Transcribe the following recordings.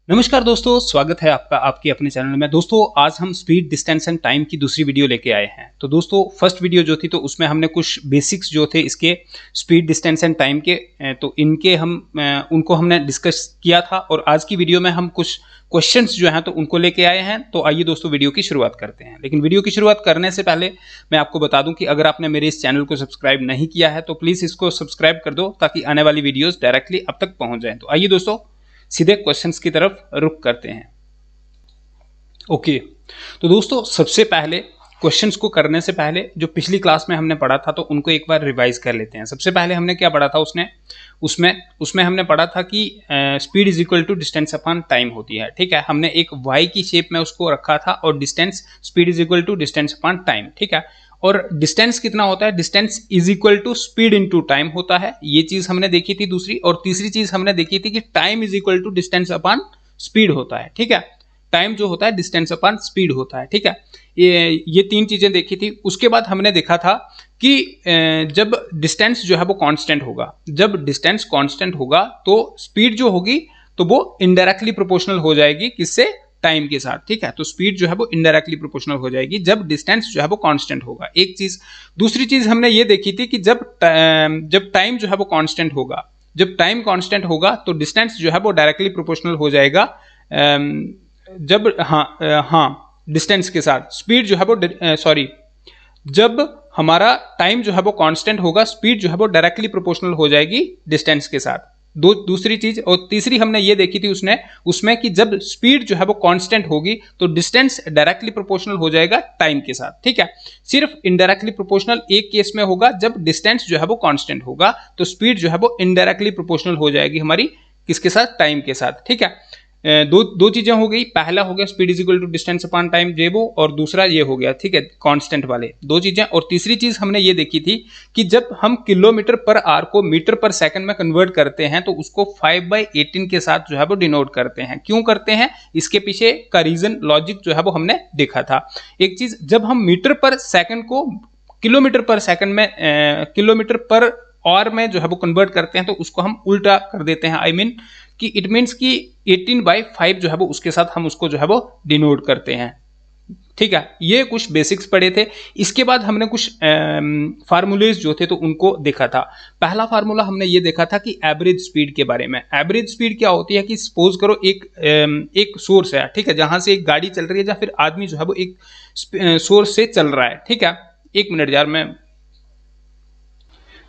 नमस्कार दोस्तों, स्वागत है आपका आपके अपने चैनल में। दोस्तों आज हम स्पीड, डिस्टेंस एंड टाइम की दूसरी वीडियो लेके आए हैं। तो दोस्तों फर्स्ट वीडियो जो थी तो उसमें हमने कुछ बेसिक्स जो थे इसके स्पीड, डिस्टेंस एंड टाइम के तो इनके उनको हमने डिस्कस किया था। और आज की वीडियो में हम कुछ क्वेश्चंस जो हैं तो उनको लेके आए हैं। तो आइए दोस्तों वीडियो की शुरुआत करते हैं। लेकिन वीडियो की शुरुआत करने से पहले मैं आपको बता दूं कि अगर आपने मेरे इस चैनल को सब्सक्राइब नहीं किया है तो प्लीज़ इसको सब्सक्राइब कर दो ताकि आने वाली वीडियोज़ डायरेक्टली अब तक पहुँच जाएँ। तो आइए दोस्तों सीधे क्वेश्चंस की तरफ रुक करते हैं। ओके, तो दोस्तों सबसे पहले क्वेश्चंस को करने से पहले जो पिछली क्लास में हमने पढ़ा था तो उनको एक बार रिवाइज कर लेते हैं। सबसे पहले हमने क्या पढ़ा था उसमें हमने पढ़ा था कि speed is equal to distance upon time होती है। ठीक है, हमने एक वाई की शेप में उसको रखा था और distance speed is equal to distance upon time. ठीक है, और डिस्टेंस कितना होता है, distance is equal to speed into time होता है। ये चीज हमने देखी थी दूसरी। और तीसरी चीज हमने देखी थी कि time is equal to distance upon speed होता है। ठीक है, टाइम जो होता है डिस्टेंस अपॉन स्पीड होता है। ठीक है, ये तीन चीजें देखी थी। उसके बाद हमने देखा था कि जब डिस्टेंस जो है वो कांस्टेंट होगा, जब डिस्टेंस कांस्टेंट होगा तो स्पीड जो होगी तो वो इनडायरेक्टली प्रोपोर्शनल हो जाएगी किससे, टाइम के साथ। ठीक है, तो स्पीड जो है वो इनडायरेक्टली प्रोपोर्शनल हो जाएगी जब डिस्टेंस जो है वो कांस्टेंट होगा। एक चीज। दूसरी चीज हमने ये देखी थी कि जब टाइम जो है वो कांस्टेंट होगा, जब टाइम कांस्टेंट होगा तो डिस्टेंस जो है वो डायरेक्टली प्रोपोर्शनल हो जाएगा जब डिस्टेंस के साथ। स्पीड जो है वो जब हमारा टाइम जो है वो कांस्टेंट होगा, स्पीड जो है वो डायरेक्टली प्रोपोर्शनल हो जाएगी डिस्टेंस के साथ। दूसरी चीज। और तीसरी हमने ये देखी थी उसमें कि जब स्पीड जो है वो कांस्टेंट होगी तो डिस्टेंस डायरेक्टली प्रोपोर्शनल हो जाएगा टाइम के साथ। ठीक है, सिर्फ इनडायरेक्टली प्रोपोर्शनल एक केस में होगा, जब डिस्टेंस जो है वो कांस्टेंट होगा तो स्पीड जो है वो इनडायरेक्टली प्रोपोर्शनल हो जाएगी हमारी किसके साथ, टाइम के साथ। ठीक है, दो चीजें हो गई। पहला हो गया speed is equal to distance upon time जेबो, और दूसरा ये हो गया। ठीक है, कांस्टेंट वाले दो चीजें। और तीसरी चीज हमने ये देखी थी कि जब हम किलोमीटर पर आवर को मीटर पर सेकंड में कन्वर्ट करते हैं तो उसको 5/18 के साथ जो है वो डिनोट करते हैं। क्यों करते हैं, इसके पीछे का रीजन, लॉजिक जो है वो हमने देखा था। एक चीज, जब हम मीटर पर सेकंड को किलोमीटर पर सेकंड में किलोमीटर पर आवर में जो है वो कन्वर्ट करते हैं तो उसको हम उल्टा कर देते हैं। कि इट मीन्स कि 18/5 जो है वो उसके साथ हम उसको जो है वो डिनोट करते हैं। ठीक है, ये कुछ बेसिक्स पढ़े थे। इसके बाद हमने कुछ फार्मूलेज जो थे तो उनको देखा था। पहला फार्मूला हमने ये देखा था कि एवरेज स्पीड के बारे में। एवरेज स्पीड क्या होती है कि सपोज करो एक सोर्स है, ठीक है, जहां से एक गाड़ी चल रही है या फिर आदमी जो है वो एक सोर्स से चल रहा है। ठीक है, एक मिनट यार मैं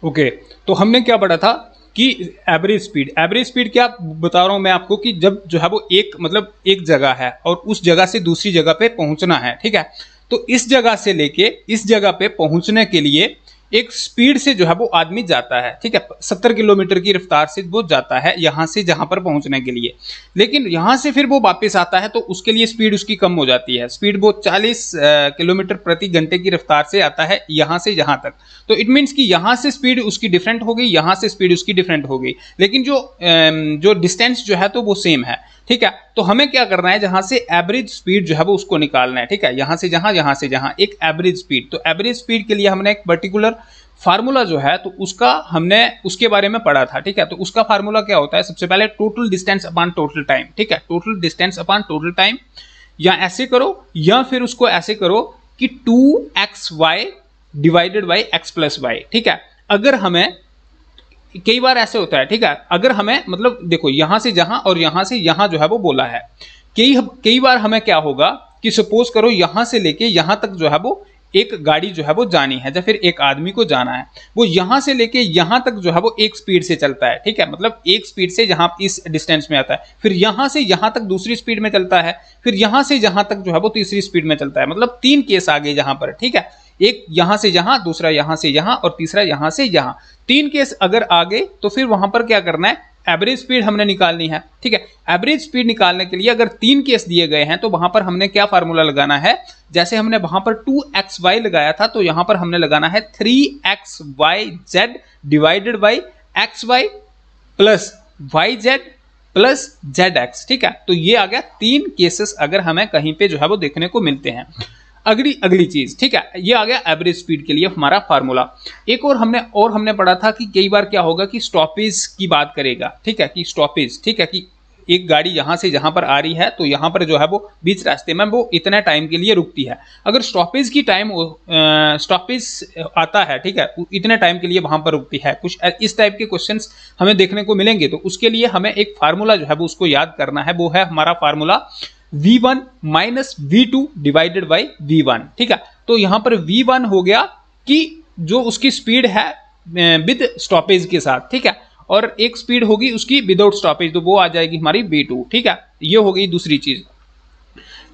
ओके। तो हमने क्या पढ़ा था कि एवरेज स्पीड क्या बता रहा हूं मैं आपको कि जब जो है वो एक जगह है और उस जगह से दूसरी जगह पे पहुंचना है। ठीक है, तो इस जगह से लेके इस जगह पे पहुंचने के लिए एक स्पीड से जो है वो आदमी जाता है। ठीक है, 70 किलोमीटर की रफ्तार से वो जाता है यहां से जहां पर पहुंचने के लिए। लेकिन यहां से फिर वो वापस आता है तो उसके लिए स्पीड उसकी कम हो जाती है। स्पीड वो 40 किलोमीटर प्रति घंटे की रफ्तार से आता है यहां से यहां तक। तो इट मीन्स कि यहां से स्पीड उसकी डिफरेंट हो गई, यहां से स्पीड उसकी डिफरेंट हो गई, लेकिन जो डिस्टेंस जो है तो वो सेम है। ठीक है, तो हमें क्या करना है, जहां से एवरेज स्पीड जो है वो उसको निकालना है। ठीक है, यहां से जहां एक एवरेज स्पीड। तो एवरेज स्पीड के लिए हमने एक पर्टिकुलर फार्मूला जो है तो उसके बारे में पढ़ा था। ठीक है, तो उसका फार्मूला क्या होता है, सबसे पहले total distance upon total time. ठीक है, total distance upon total time, या ऐसे करो या फिर उसको ऐसे करो कि 2xy divided by x plus y. ठीक है, अगर हमें कई बार ऐसे होता है, ठीक है, अगर हमें देखो यहां से जहां और यहां से यहां जो है वो बोला है, कई बार हमें क्या होगा कि सपोज करो यहां से लेके यहां तक जो है वो एक गाड़ी जो है वो जानी है या फिर एक आदमी को जाना है, वो यहां से लेके यहां तक जो है वो एक स्पीड से चलता है। ठीक है, एक स्पीड से जहां इस डिस्टेंस में आता है, फिर यहां से यहां तक दूसरी स्पीड में चलता है, फिर यहां से यहां तक जो है वो तीसरी स्पीड में चलता है। तीन केस आ गए जहां पर। ठीक है, एक यहां से यहां, दूसरा यहां से यहां और तीसरा यहां से यहां। तीन केस अगर आ गए तो फिर वहां पर क्या करना है, एवरेज स्पीड हमने निकालनी है। ठीक है, एवरेज स्पीड निकालने के लिए अगर तीन केस दिए गए हैं तो वहां पर हमने क्या फार्मूला लगाना है, जैसे हमने वहां पर 2xy लगाया था तो यहां पर हमने लगाना है 3xyz divided by xy plus yz plus zx। ठीक है, तो ये आ गया तीन केसेस अगर हमें कहीं पे जो है वो देखने को मिलते हैं। अगली चीज, ठीक है, ये आ गया एवरेज स्पीड के लिए हमारा फार्मूला। एक और हमने पढ़ा था कि कई बार क्या होगा कि स्टॉपेज की बात करेगा। ठीक है, कि स्टॉपेज, ठीक है, कि एक गाड़ी यहाँ से जहाँ पर आ रही है तो यहाँ पर जो है वो बीच रास्ते में वो इतने टाइम के लिए रुकती है। अगर स्टॉपेज की टाइम स्टॉपेज आता है, ठीक है, इतने टाइम के लिए वहाँ पर रुकती है, कुछ इस टाइप के क्वेश्चंस हमें देखने को मिलेंगे। तो उसके लिए हमें एक फार्मूला जो है वो उसको याद करना है, वो है हमारा formula V1 minus V2 divided by V1, ठीक है। तो यहाँ पर V1 हो गया कि जो उसकी स्पीड है विद स्टॉपेज के साथ, ठीक है, और एक स्पीड होगी उसकी विदाउट स्टॉपेज, तो वो आ जाएगी हमारी V2, ठीक है। ये हो गई दूसरी चीज।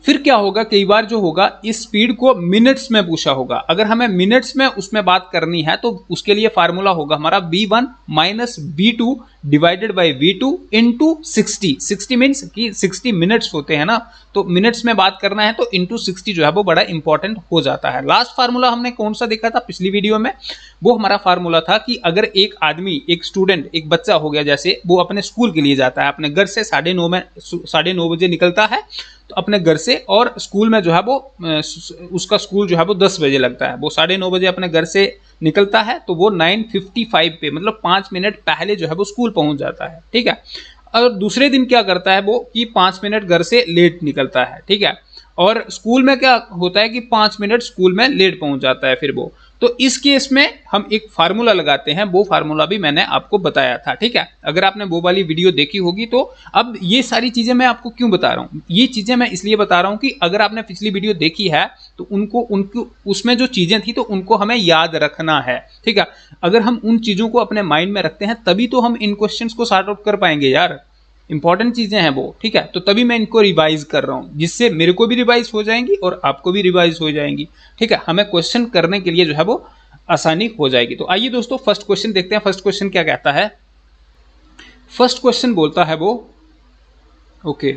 फिर क्या होगा, कई बार जो होगा इस स्पीड को मिनट्स में पूछा होगा। अगर हमें मिनट्स में उसमें बात करनी है तो उसके लिए फार्मूला होगा हमारा V1 minus V2 divided by V2 into 60। 60 means कि 60 मिनट्स होते हैं ना, तो मिनट्स में बात करना है तो इंटू 60 जो है वो बड़ा इंपॉर्टेंट हो जाता है। लास्ट फार्मूला हमने कौन सा देखा था पिछली वीडियो में, वो हमारा फार्मूला था कि अगर एक आदमी, एक स्टूडेंट, एक बच्चा हो गया, जैसे वो अपने स्कूल के लिए जाता है, अपने घर से 9:30 बजे निकलता है, तो अपने घर से और स्कूल में जो है वो उसका स्कूल जो है वो 10 बजे लगता है, वो 9:30 बजे अपने घर से निकलता है, तो वो 9:55 पे मतलब 5 मिनट पहले जो है वो स्कूल पहुंच जाता है, ठीक है। और दूसरे दिन क्या करता है वो कि 5 मिनट घर से लेट निकलता है, ठीक है, और स्कूल में क्या होता है कि 5 मिनट स्कूल में लेट पहुंच जाता है फिर वो। तो इस केस में हम एक फार्मूला लगाते हैं, वो फार्मूला भी मैंने आपको बताया था, ठीक है। अगर आपने वो वाली वीडियो देखी होगी तो अब ये सारी चीजें मैं आपको क्यों बता रहा हूँ, ये चीजें मैं इसलिए बता रहा हूँ कि अगर आपने पिछली वीडियो देखी है तो उनको उसमें जो चीजें थी तो उनको हमें याद रखना है, ठीक है। अगर हम उन चीजों को अपने माइंड में रखते हैं तभी तो हम इन क्वेश्चंस को सॉर्ट आउट कर पाएंगे यार, इंपॉर्टेंट चीजें हैं वो, ठीक है। तो तभी मैं इनको रिवाइज कर रहा हूं, जिससे मेरे को भी रिवाइज हो जाएंगी और आपको भी रिवाइज हो जाएंगी, ठीक है। हमें क्वेश्चन करने के लिए जो है वो आसानी हो जाएगी। तो आइए दोस्तों फर्स्ट क्वेश्चन देखते हैं। फर्स्ट क्वेश्चन क्या कहता है, फर्स्ट क्वेश्चन बोलता है वो ओके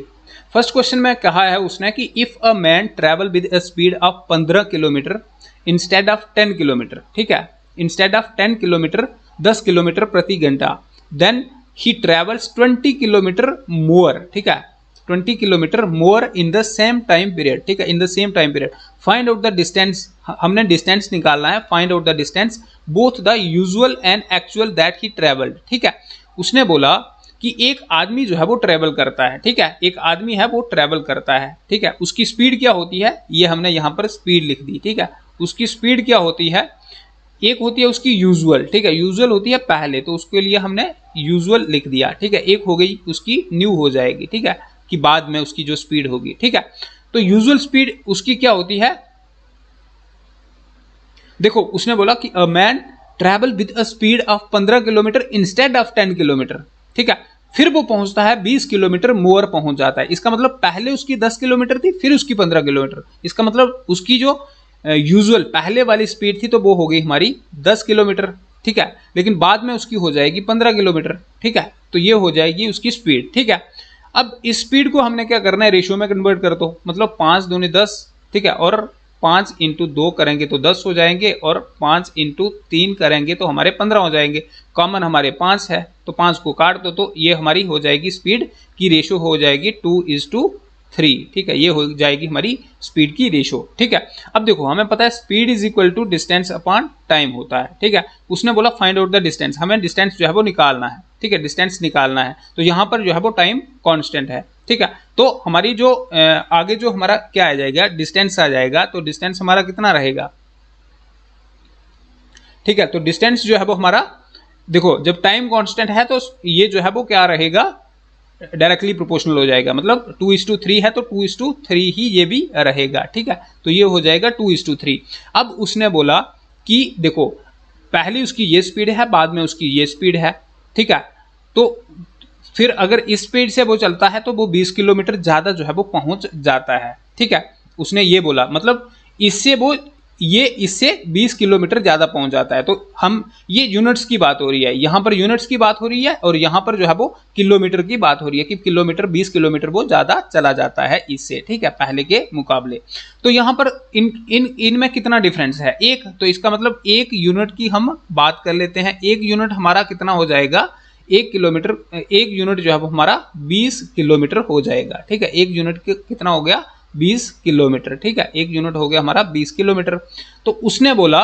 फर्स्ट क्वेश्चन में कहा है उसने कि if a man travel with a speed of 15 kilometre instead of 10 kilometre, ठीक है, इंस्टेड ऑफ 10 किलोमीटर 10 किलोमीटर प्रति घंटा, देन ही ट्रेवल्स 20 किलोमीटर मोर, ठीक है, 20 kilometre more in the same time period, ठीक है, in the same time period, find out the distance, हमने distance निकालना है, find out the distance both the usual and actual that he travelled, ठीक है। उसने बोला कि एक आदमी जो है वो ट्रेवल करता है, ठीक है, एक आदमी है वो ट्रेवल करता है, ठीक है, उसकी स्पीड क्या होती है, ये हमने यहाँ पर स्पीड लिख दी, ठीक है। उसकी स्पीड क्या होती है, एक होती है उसकी यूजुअल, ठीक है, यूजुअल होती है पहले, तो उसके लिए हमने यूजुअल लिख दिया, ठीक है। एक हो गई उसकी न्यू हो जाएगी, ठीक है, कि बाद में उसकी जो स्पीड होगी, ठीक है। तो यूजुअल स्पीड उसकी क्या होती है, देखो उसने बोला कि a man travel with a speed of 15 kilometre instead of 10 kilometre, ठीक है, फिर वो पहुंचता है 20 किलोमीटर मोर पहुंच जाता है। इसका मतलब पहले उसकी 10 किलोमीटर थी, फिर उसकी 15 किलोमीटर, इसका मतलब उसकी जो यूजुअल पहले वाली स्पीड थी तो वो हो गई हमारी 10 किलोमीटर, ठीक है, लेकिन बाद में उसकी हो जाएगी 15 किलोमीटर, ठीक है। तो ये हो जाएगी उसकी स्पीड, ठीक है। अब इस स्पीड को हमने क्या करना है, रेशियो में कन्वर्ट कर दो, मतलब 5 दूनी 10, ठीक है, और 5 इंटू 2 करेंगे तो 10 हो जाएंगे, और 5 इंटू 3 करेंगे तो हमारे 15 हो जाएंगे। कॉमन हमारे 5 है तो 5 को काट दो, तो ये हमारी हो जाएगी स्पीड की रेशियो हो जाएगी 2:3, ठीक है, ये हो जाएगी हमारी स्पीड की रेशियो, ठीक है। अब देखो हमें पता है speed is equal to distance upon time होता है, ठीक है। उसने बोला फाइंड आउट द डिस्टेंस, हमें डिस्टेंस जो है वो निकालना है, ठीक है, डिस्टेंस निकालना है। तो यहाँ पर जो है वो टाइम कांस्टेंट है, ठीक है। तो हमारी जो आगे जो हमारा क्या आ जाएगा, डिस्टेंस आ जाएगा, तो डिस्टेंस हमारा कितना रहेगा, ठीक है। तो डिस्टेंस जो है वो हमारा, देखो जब टाइम कांस्टेंट है तो ये जो है वो क्या रहेगा, डायरेक्टली प्रोपोर्शनल हो जाएगा, मतलब 2:3 है तो 2:3 ही ये भी रहेगा, ठीक है। तो ये हो जाएगा 2:3। अब उसने बोला कि देखो पहले उसकी ये स्पीड है, बाद में उसकी ये स्पीड है, ठीक है। तो फिर अगर इस स्पीड से वो चलता है तो वो 20 किलोमीटर ज्यादा जो है वो पहुंच जाता है, ठीक है। उसने ये बोला मतलब इससे वो ये इससे 20 किलोमीटर ज्यादा पहुंच जाता है। तो हम ये यूनिट्स की बात हो रही है, यहाँ पर यूनिट्स की बात हो रही है, और यहाँ पर जो है वो किलोमीटर की बात हो रही है कि किलोमीटर 20 किलोमीटर वो ज्यादा चला जाता है इससे, ठीक है, पहले के मुकाबले। तो यहाँ पर इनमें कितना डिफरेंस है, एक, तो इसका मतलब एक यूनिट की हम बात कर लेते हैं। एक यूनिट हमारा कितना हो जाएगा, एक यूनिट जो है वो हमारा 20 किलोमीटर हो जाएगा, ठीक है। एक यूनिट कितना हो गया, 20 किलोमीटर, ठीक है, एक यूनिट हो गया हमारा 20 किलोमीटर। तो उसने बोला,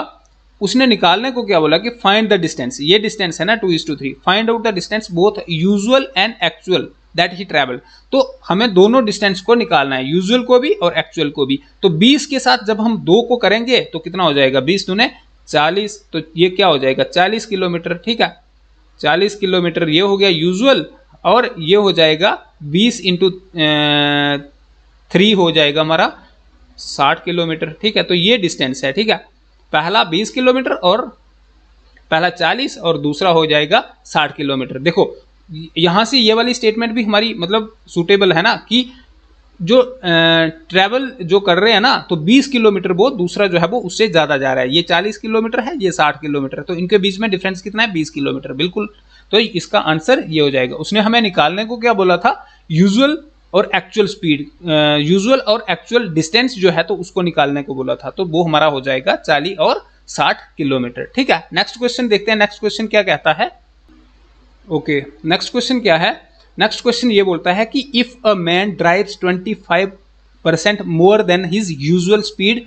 उसने निकालने को क्या बोला कि फाइंड द डिस्टेंस, ये डिस्टेंस है ना 2:3, find out the distance both usual and actual that he travel. तो हमें दोनों डिस्टेंस को निकालना है, यूजुअल को भी और एक्चुअल को भी। तो 20 के साथ जब हम 2 को करेंगे तो कितना हो जाएगा, 20 दूने 40, तो ये क्या हो जाएगा 40 किलोमीटर। ठीक है, 40 किलोमीटर ये हो गया यूजुअल, और ये हो जाएगा 20 इंटू 3 हो जाएगा हमारा 60 किलोमीटर। ठीक है, तो ये डिस्टेंस है। ठीक है, पहला 20 किलोमीटर और पहला 40 और दूसरा हो जाएगा 60 किलोमीटर। देखो यहां से ये वाली स्टेटमेंट भी हमारी मतलब सूटेबल है ना, कि जो ट्रैवल जो कर रहे हैं ना, तो 20 किलोमीटर वो दूसरा जो है वो उससे ज्यादा जा रहा है। ये 40 किलोमीटर है, ये 60 किलोमीटर, तो इनके बीच में डिफरेंस कितना है, 20 किलोमीटर। बिल्कुल, तो इसका आंसर ये हो जाएगा। उसने हमें निकालने को क्या बोला था, यूजुअल और एक्चुअल स्पीड, यूजुअल और एक्चुअल डिस्टेंस जो है तो उसको निकालने को बोला था, तो वो हमारा हो जाएगा 40 और 60 किलोमीटर। ठीक है, नेक्स्ट क्वेश्चन देखते हैं। नेक्स्ट क्वेश्चन क्या कहता है। ओके, नेक्स्ट क्वेश्चन क्या है। नेक्स्ट क्वेश्चन ये बोलता है कि if a man drives 25% more than his usual speed.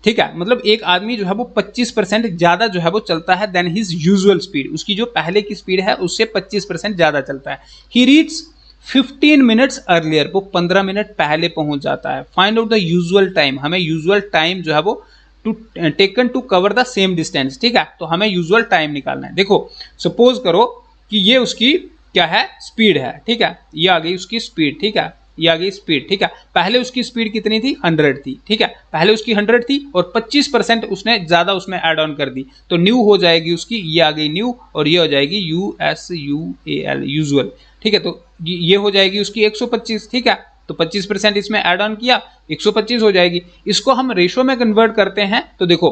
ठीक है, मतलब एक आदमी जो है वो 25% ज्यादा जो है वो चलता है देन हिज यूजुअल स्पीड, उसकी जो पहले की स्पीड है उससे 25% ज्यादा चलता है। ही रीड्स 15 मिनट्स अर्लियर, वो 15 मिनट पहले पहुंच जाता है। Find out the usual time, हमें यूजुअल टाइम जो है वो taken to cover the same distance. ठीक है, तो हमें यूजुअल टाइम निकालना है। देखो सपोज करो कि ये उसकी क्या है, स्पीड है। ठीक है, ये आ गई उसकी स्पीड। ठीक है, ये आ गई स्पीड। ठीक है, पहले उसकी स्पीड कितनी थी, 100 थी। ठीक है, पहले उसकी 100 थी और 25% उसने ज्यादा उसमें ऐड ऑन कर दी, तो न्यू हो जाएगी उसकी, ये आ गई न्यू, और ये हो जाएगी USUAL यूजुअल। ठीक है, तो ये हो जाएगी उसकी 125। ठीक है, तो 25% इसमें ऐड ऑन किया, 125 हो जाएगी। इसको हम रेशो में कन्वर्ट करते हैं, तो देखो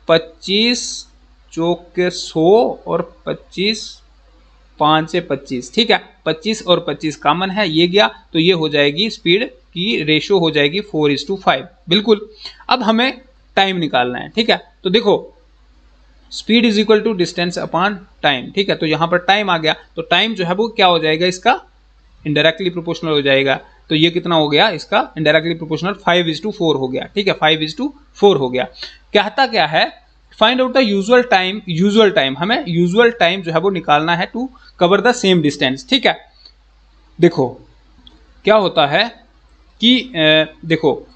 25 चौक 100 और 25 5 से 25। ठीक है, 25 और 25 कॉमन है, ये गया, तो ये हो जाएगी स्पीड की रेशो हो जाएगी 4:5। बिल्कुल, अब हमें टाइम निकालना है। ठीक है, तो देखो speed is equal to distance upon time. ठीक है, तो यहां पर टाइम आ गया, तो टाइम जो है वो क्या हो जाएगा, इसका इनडायरेक्टली प्रोपोर्शनल हो जाएगा। तो ये कितना हो गया, इसका इनडायरेक्टली प्रोपोर्शनल 5:4 हो गया। ठीक है, 5:4 हो गया। कहता क्या है, find out the usual time. Usual time, हमें यूजुअल टाइम जो है वो निकालना है to cover the same distance. ठीक है, देखो क्या होता है कि देखो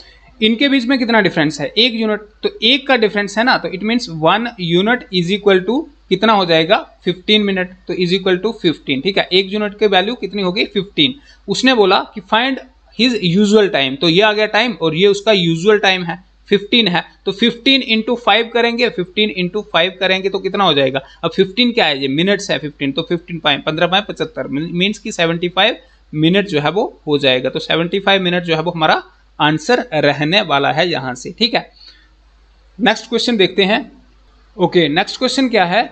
इनके बीच में कितना डिफरेंस है, 1 यूनिट, तो 1 का डिफरेंस है ना, तो it means 1 unit is equal to कितना हो जाएगा, 15 मिनट, तो इज इक्वल टू 15। ठीक है, 1 यूनिट की वैल्यू कितनी होगी, 15। उसने बोला कि फाइंड हिज यूजुअल टाइम, तो ये आ गया टाइम और ये उसका यूजुअल टाइम है 15 है, तो 15 इंटू 5 करेंगे, 15 इंटू 5 करेंगे तो कितना हो जाएगा। अब 15 क्या है, ये मिनट्स है 15, तो 15 मीन्स की 75 मिनट जो है वो हो जाएगा। तो 75 मिनट जो है वो हमारा आंसर रहने वाला है यहां से। ठीक है, नेक्स्ट क्वेश्चन देखते हैं। ओके, नेक्स्ट क्वेश्चन क्या है,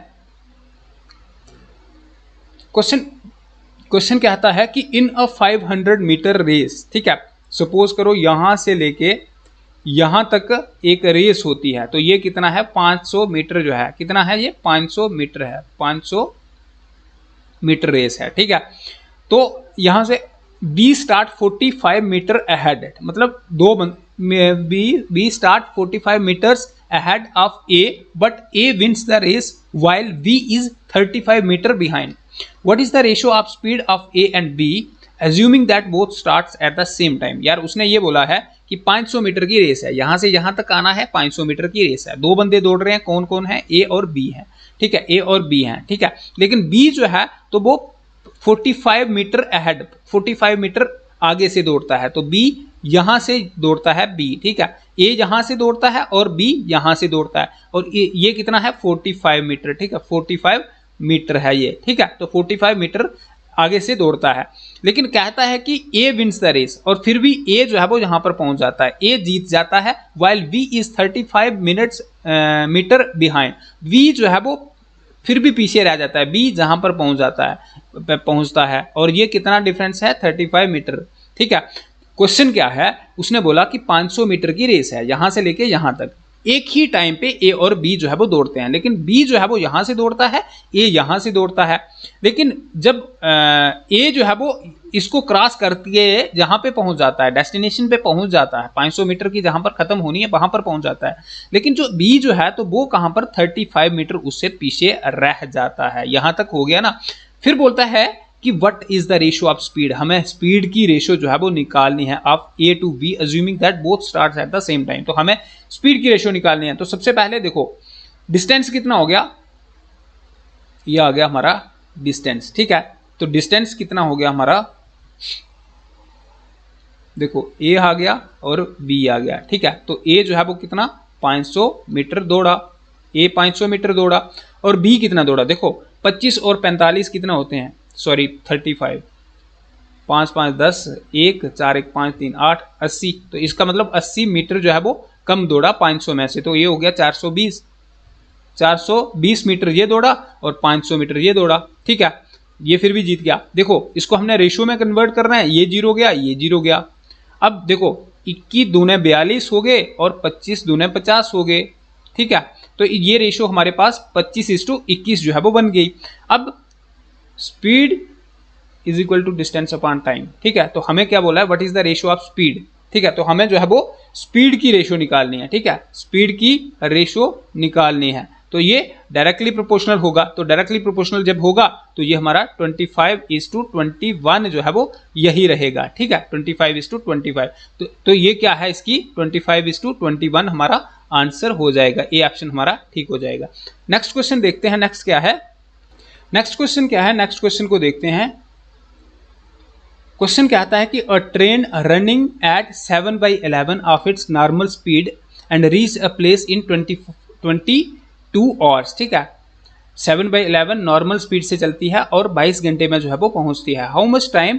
क्वेश्चन कहता है कि इन अ 500 मीटर रेस। ठीक है, सपोज करो यहां से लेके यहां तक एक रेस होती है, तो ये कितना है, 500 मीटर जो है, कितना है ये, 500 मीटर है, 500 मीटर रेस है। ठीक है, तो यहां से बी स्टार्ट 45 मीटर अहेड, मतलब B start 45 metres ahead of A, but A wins the race while B is 35 meter behind. What is the ratio of speed of A and B, assuming that both starts at the same time? यार उसने ये बोला है कि 500 metre की race है, यहां से यहां तक आना है, 500 मीटर की रेस है, 2 बंदे दौड़ रहे हैं, कौन कौन है, A और B है। ठीक है, A और B है। ठीक है, लेकिन B जो है तो वो 45 मीटर अहेड, 45 मीटर आगे से दौड़ता है, तो B यहां से दौड़ता है B। ठीक है, A यहां से दौड़ता है और B यहां से दौड़ता है, और ये कितना है, 45 मीटर। ठीक है, 45 मीटर है ये। ठीक है, तो 45 मीटर आगे से दौड़ता है, लेकिन कहता है कि A विंस द रेस, और फिर भी A जो है वो यहां पर पहुंच जाता है, A जीत जाता है, while B is 35 minutes metre behind. B जो है वो फिर भी पीछे रह जाता है, B जहां पर पहुंचता है, और ये कितना डिफरेंस है, 35 मीटर। ठीक है, क्वेश्चन क्या है, उसने बोला कि 500 मीटर की रेस है यहां से लेके यहां तक, एक ही टाइम पे ए और बी जो है वो दौड़ते हैं, लेकिन बी जो है वो यहां से दौड़ता है, ए यहां से दौड़ता है, लेकिन जब ए जो है वो इसको क्रॉस करके जहां पे पहुंच जाता है, डेस्टिनेशन पे पहुंच जाता है, 500 मीटर की जहां पर खत्म होनी है वहां पर पहुंच जाता है, लेकिन जो बी जो है तो वो कहां पर 35 मीटर उससे पीछे रह जाता है। यहां तक हो गया ना। फिर बोलता है कि what is the ratio of speed, हमें स्पीड की रेशियो जो है वो निकालनी है of A to B assuming that both starts at the same time. तो हमें स्पीड की रेशियो निकालनी है। तो सबसे पहले देखो डिस्टेंस कितना हो गया, ये आ गया हमारा डिस्टेंस, ठीक है। तो डिस्टेंस कितना हो गया हमारा, देखो ए आ गया और बी आ गया, ठीक है। तो ए जो है वो कितना 500 मीटर दौड़ा, ए 500 मीटर दौड़ा और बी कितना दौड़ा, देखो 25 और 45 कितना होते हैं, सॉरी 35, 5 5 10, 1 4 1 5 3 8 80, तो इसका मतलब 80 मीटर जो है वो कम दौड़ा 500 में से, तो ये हो गया 420 मीटर ये दौड़ा और 500 मीटर ये दौड़ा, ठीक है। ये फिर भी जीत गया। देखो इसको हमने रेशियो में कन्वर्ट करना है, ये 0 गया, ये 0 गया। अब देखो 21 दूने 42 हो गए और 25 दूने 50 हो गए, ठीक है। तो ये रेशियो हमारे पास 25:21 जो है वो बन गई। अब speed is equal to distance upon time, ठीक है। तो हमें क्या बोला है, what is the ratio of speed, ठीक है। तो हमें जो है वो स्पीड की रेशियो निकालनी है, ठीक है, स्पीड की रेशियो निकालनी है। तो ये डायरेक्टली प्रोपोर्शनल होगा, तो डायरेक्टली प्रोपोर्शनल जब होगा तो ये हमारा 25:21 जो है वो यही रहेगा, ठीक है, 25:25। तो ये क्या है, इसकी 25:21 हमारा आंसर हो जाएगा, ए ऑप्शन हमारा ठीक हो जाएगा। नेक्स्ट क्वेश्चन देखते हैं, नेक्स्ट क्या है, नेक्स्ट क्वेश्चन को देखते हैं। क्वेश्चन क्या आता है कि अ train running at 7/11 of its normal speed and reach a place in 22 hours, ठीक है। 7/11 नॉर्मल स्पीड से चलती है और 22 घंटे में जो है वो पहुंचती है। How much time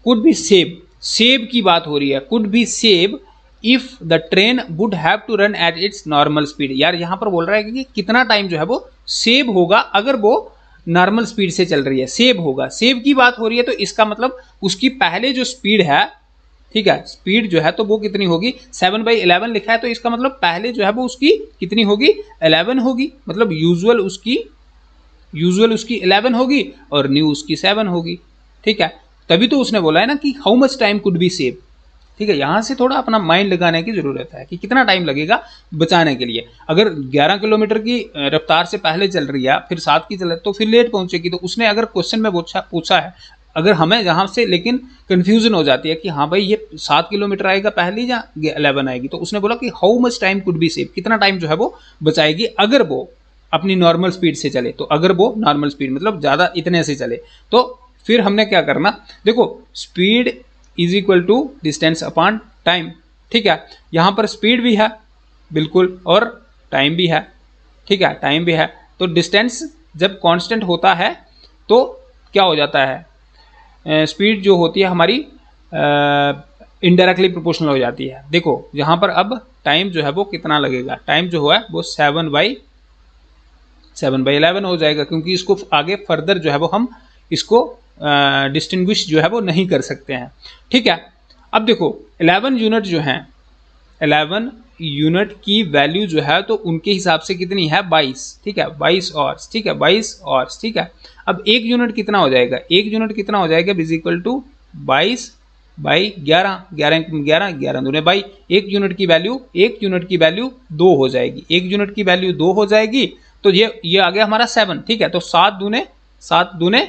could be save, save की बात हो रही है, could be save if the train would have to run at its normal speed. यार यहाँ पर बोल रहा है कि कितना टाइम जो है वो सेव होगा अगर वो नॉर्मल स्पीड से चल रही है, सेव होगा, सेव की बात हो रही है। तो इसका मतलब उसकी पहले जो स्पीड है, ठीक है, स्पीड जो है तो वो कितनी होगी, 7/11 लिखा है, तो इसका मतलब पहले जो है वो उसकी कितनी होगी, 11 होगी, मतलब यूजुअल उसकी 11 होगी और न्यू उसकी 7 होगी, ठीक है। तभी तो उसने बोला है ना कि how much time could be save, ठीक है। यहां से थोड़ा अपना माइंड लगाने की जरूरत है कि कितना टाइम लगेगा बचाने के लिए। अगर 11 किलोमीटर की रफ्तार से पहले चल रही है, फिर 7 की चल तो फिर लेट पहुंचेगी। तो उसने अगर क्वेश्चन में पूछा है, अगर हमें जहां से लेकिन कंफ्यूजन हो जाती है कि हाँ भाई ये 7 किलोमीटर आएगा पहले या 11 आएगी, तो उसने बोला कि how much time could be save, कितना टाइम जो है वो बचाएगी अगर वो अपनी नॉर्मल स्पीड से चले। तो अगर वो नॉर्मल स्पीड मतलब ज्यादा इतने से चले, तो फिर हमने क्या करना, देखो speed is equal to distance upon time, ठीक है। यहां पर स्पीड भी है बिल्कुल और टाइम भी है, ठीक है, टाइम भी है। तो डिस्टेंस जब कांस्टेंट होता है तो क्या हो जाता है, स्पीड जो होती है हमारी इनडायरेक्टली प्रोपोर्शनल हो जाती है। देखो यहाँ पर अब टाइम जो है वो कितना लगेगा, टाइम जो है वो 7/11 हो जाएगा, क्योंकि इसको आगे फर्दर जो है वो हम इसको डिस्टिंग्विश जो है वो नहीं कर सकते हैं, ठीक है। अब देखो 11 यूनिट जो हैं, 11 यूनिट की वैल्यू जो है तो उनके हिसाब से कितनी है 22, ठीक है, 22 आवर्स, ठीक है, 22 आवर्स, ठीक है। अब एक यूनिट कितना हो जाएगा, एक यूनिट कितना हो जाएगा इज इक्वल टू 22/11, 11 दूने 22, एक यूनिट की वैल्यू 2 हो जाएगी, एक यूनिट की वैल्यू 2 हो जाएगी। तो ये आ गया हमारा 7, ठीक है। तो 7 दूने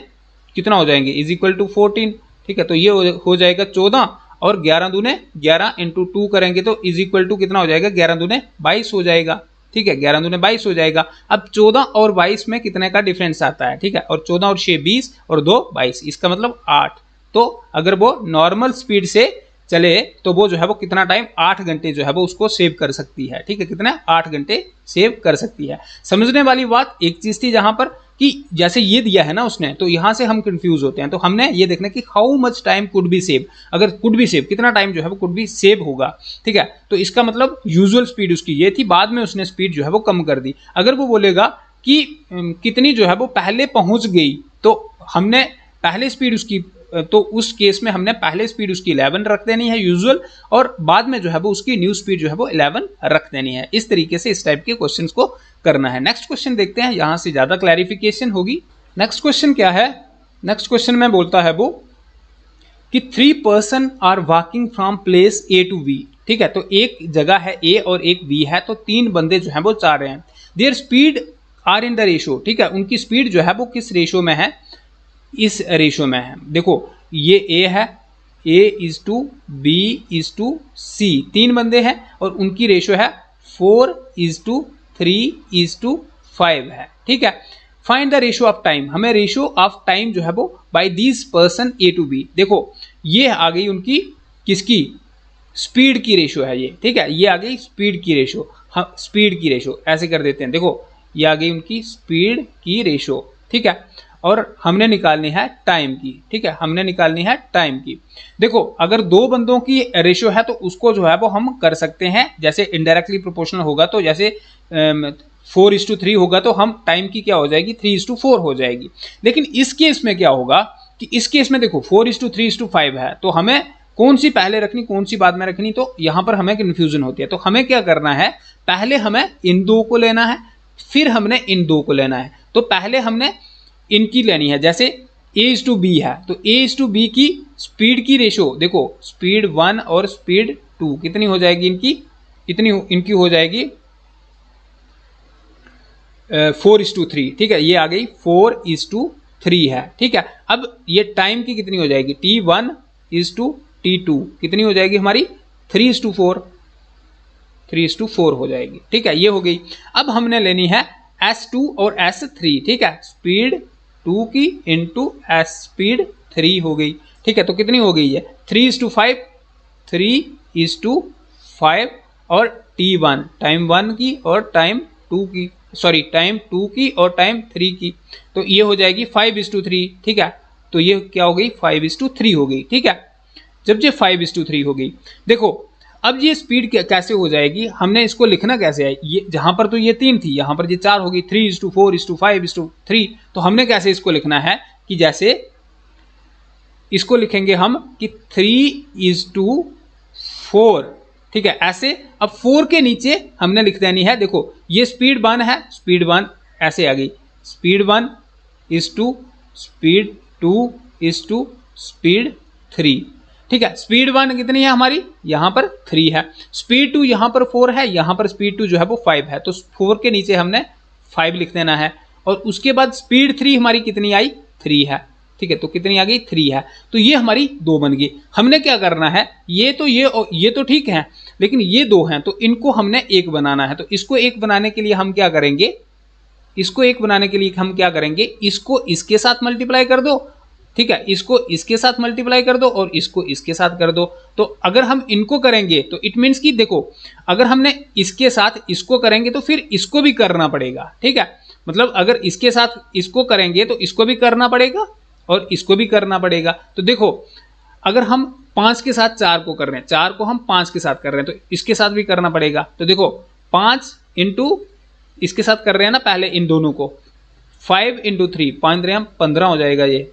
कितना हो जाएंगे इज इक्वल टू 14, ठीक है। तो ये हो जाएगा 14 और 11 दूने 11 इंटू 2 करेंगे तो इज इक्वल टू कितना हो जाएगा, 11 दूने 22 हो जाएगा, ठीक है, 11 दूने 22 हो जाएगा। अब 14 और 22 में कितने का डिफरेंस आता है, ठीक है, और 14 और 6 20 और 2 22, इसका मतलब 8। तो अगर वो नॉर्मल स्पीड से चले तो वो जो है वो कितना टाइम 8 घंटे जो है वो उसको सेव कर सकती है, ठीक है, कितना 8 घंटे सेव कर सकती है। समझने वाली बात एक चीज थी जहां पर कि जैसे ये दिया है ना उसने, तो यहां से हम कंफ्यूज होते हैं। तो हमने ये देखना कि how much time could be save, अगर कुड बी सेव कितना टाइम जो है वो कुड बी सेव होगा, ठीक है। तो इसका मतलब यूजुअल स्पीड उसकी ये थी, बाद में उसने स्पीड जो है वो कम कर दी। अगर वो बोलेगा कि कितनी जो है वो पहले पहुंच गई, तो हमने पहले स्पीड उसकी, तो उस केस में हमने पहले स्पीड उसकी 11 रख देनी है यूजुअल, और बाद में जो है वो उसकी न्यू स्पीड जो है वो 11 रख देनी है। इस तरीके से इस टाइप के क्वेश्चंस को करना है। नेक्स्ट क्वेश्चन देखते हैं, यहां से ज्यादा क्लैरिफिकेशन होगी। नेक्स्ट क्वेश्चन क्या है, नेक्स्ट क्वेश्चन में बोलता है वो कि 3 person are walking from place A to B, ठीक है। तो एक जगह है ए और एक बी है, तो 3 बंदे जो है वो जा रहे हैं। Their speed are in the ratio, ठीक है, उनकी स्पीड जो है वो किस रेशियो में है, इस रेशियो में है। देखो ये ए है, A/B/C, 3 बंदे हैं और उनकी रेशियो है 4:3:5 है। ठीक है, find the ratio of time, हमें रेशियो ऑफ टाइम जो है वो by this person A to B। देखो ये आ गई उनकी किसकी, स्पीड की रेशियो है ये। ठीक है, ये आ गई स्पीड की रेशियो, हाँ स्पीड की रेशियो ऐसे कर देते हैं। देखो ये आ गई उनकी स्पीड की रेशियो। ठीक है, और हमने निकालनी है टाइम की। ठीक है, हमने निकालनी है टाइम की। देखो अगर 2 बंदों की रेशियो है तो उसको जो है वो हम कर सकते हैं, जैसे इनडायरेक्टली प्रोपोर्शनल होगा तो जैसे 4:3 होगा तो हम टाइम की क्या हो जाएगी, 3:4 हो जाएगी। लेकिन इस केस में क्या होगा कि इस केस में देखो 4:3:5 है, तो हमें कौन सी पहले रखनी कौन सी बाद में रखनी, तो यहां पर हमें कन्फ्यूजन होती है। तो हमें क्या करना है, पहले हमें इन 2 को लेना है, फिर हमने इन 2 को लेना है। तो पहले हमने इनकी लेनी है, जैसे A/B है तो A/B की स्पीड की रेशियो, देखो स्पीड 1 और स्पीड 2 कितनी हो जाएगी इनकी, इनकी हो जाएगी 4:3। ठीक है, ये आ गई 4:3 है। ठीक है, अब ये टाइम की कितनी हो जाएगी, T1:T2 कितनी हो जाएगी हमारी 3:4 हो जाएगी। ठीक है, ये हो गई। अब हमने लेनी है S2 और S3। ठीक है, स्पीड 2 की इंटू S स्पीड 3 हो गई। ठीक है, तो कितनी हो गई है 3:5, 3:5 और T1 टाइम 1 की और टाइम 2 की, सॉरी टाइम 2 की और टाइम 3 की, तो ये हो जाएगी 5:3। ठीक है, तो ये क्या हो गई 5:3 हो गई। ठीक है, जब ये 5:3 हो गई, देखो अब ये स्पीड कैसे हो जाएगी, हमने इसको लिखना कैसे है, ये जहां पर तो ये 3 थी, यहां पर ये 4 होगी, 3:4:5:3। तो हमने कैसे इसको लिखना है कि जैसे इसको लिखेंगे हम कि 3:4। ठीक है, ऐसे अब 4 के नीचे हमने लिख देनी है, देखो ये स्पीड 1 है, स्पीड 1 ऐसे आ गई, स्पीड 1:2 स्पीड 2:2 स्पीड 3। ठीक है, स्पीड 1 कितनी है हमारी, यहां पर 3 है, स्पीड 2 यहां पर 4 है, यहां पर स्पीड 2 जो है वो 5 है, तो 4 के नीचे हमने 5 लिख देना है। और उसके बाद स्पीड 3 हमारी कितनी आई, 3 है। ठीक है, तो कितनी आ गई 3 है, तो ये हमारी 2 बन गई। हमने क्या करना है, ये तो ठीक है, लेकिन ये 2 हैं तो इनको हमने 1 बनाना है। तो इसको 1 बनाने के लिए हम क्या करेंगे, इसको 1 बनाने के लिए हम क्या करेंगे, इसको इसके साथ मल्टीप्लाई कर दो। ठीक है, इसको इसके साथ मल्टीप्लाई कर दो और इसको इसके साथ कर दो। तो अगर हम इनको करेंगे तो इट मीन्स कि देखो अगर हमने इसके साथ इसको करेंगे तो फिर इसको भी करना पड़ेगा। ठीक है, मतलब अगर इसके साथ इसको करेंगे तो इसको भी करना पड़ेगा और इसको भी करना पड़ेगा। तो देखो अगर हम 5 के साथ 4 को कर रहे हैं, 4 को हम 5 के साथ कर रहे हैं, तो इसके साथ भी करना पड़ेगा। तो देखो 5 इंटू इसके साथ कर रहे हैं ना पहले इन दोनों को, 5 × 3 5 3 15 हो जाएगा, ये